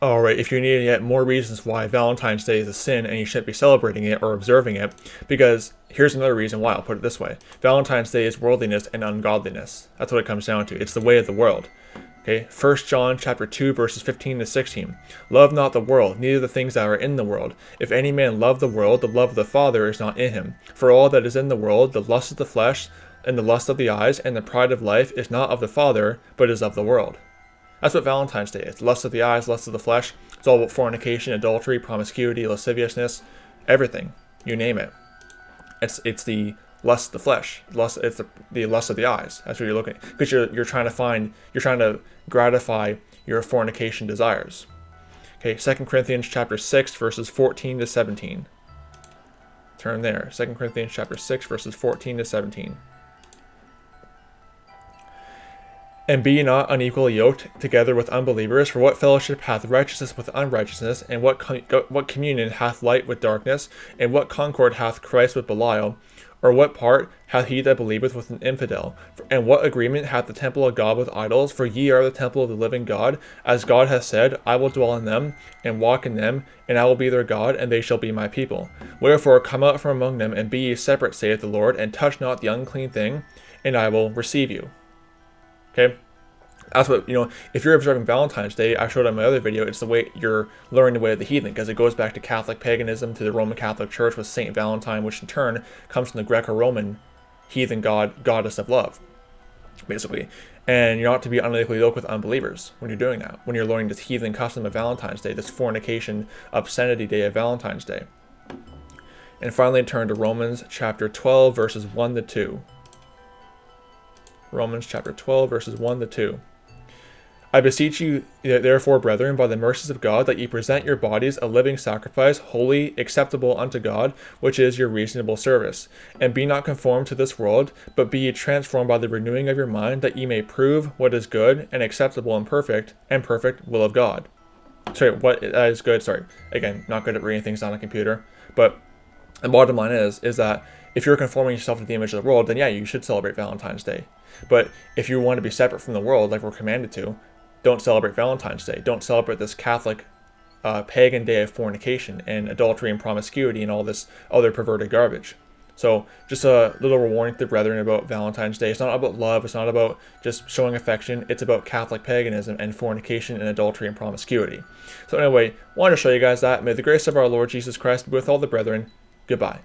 Alright, if you need yet more reasons why Valentine's Day is a sin and you shouldn't be celebrating it or observing it, because here's another reason why, I'll put it this way. Valentine's Day is worldliness and ungodliness. That's what it comes down to. It's the way of the world. Okay, 1 John chapter 2 verses 15 to 16. Love not the world, neither the things that are in the world. If any man love the world, the love of the Father is not in him. For all that is in the world, the lust of the flesh, and the lust of the eyes, and the pride of life, is not of the Father, but is of the world. That's what Valentine's Day is. Lust of the eyes, lust of the flesh. It's all about fornication, adultery, promiscuity, lasciviousness, everything. You name it. It's the lust of the flesh. It's the lust of the eyes. That's what you're looking at. Because you're trying to gratify your fornication desires. Okay, 2 Corinthians chapter 6, verses 14 to 17. Turn there. 2 Corinthians chapter 6, verses 14 to 17. And be not unequally yoked together with unbelievers, for what fellowship hath righteousness with unrighteousness, and what communion hath light with darkness, and what concord hath Christ with Belial, or what part hath he that believeth with an infidel? And what agreement hath the temple of God with idols? For ye are the temple of the living God, as God hath said, I will dwell in them, and walk in them, and I will be their God, and they shall be my people. Wherefore come out from among them, and be ye separate, saith the Lord, and touch not the unclean thing, and I will receive you. Okay? That's what, if you're observing Valentine's Day, I showed on my other video, it's the way you're learning the way of the heathen, because it goes back to Catholic paganism, to the Roman Catholic Church with Saint Valentine, which in turn comes from the Greco-Roman heathen goddess of love, basically. And you're not to be unequally yoked with unbelievers when you're doing that, when you're learning this heathen custom of Valentine's Day, this fornication, obscenity day of Valentine's Day. And finally, turn to Romans chapter 12, verses 1 to 2. Romans chapter 12, verses 1 to 2. I beseech you, therefore, brethren, by the mercies of God, that ye present your bodies a living sacrifice, holy, acceptable unto God, which is your reasonable service. And be not conformed to this world, but be ye transformed by the renewing of your mind, that ye may prove what is good, and acceptable, and perfect will of God. Sorry, what is good? Sorry, again, not good at reading things on a computer. But the bottom line is that if you're conforming yourself to the image of the world, then yeah, you should celebrate Valentine's Day. But if you want to be separate from the world, like we're commanded to, don't celebrate Valentine's Day. Don't celebrate this Catholic pagan day of fornication and adultery and promiscuity and all this other perverted garbage. So just a little warning to the brethren about Valentine's Day. It's not about love. It's not about just showing affection. It's about Catholic paganism and fornication and adultery and promiscuity. So anyway, wanted to show you guys that. May the grace of our Lord Jesus Christ be with all the brethren. Goodbye.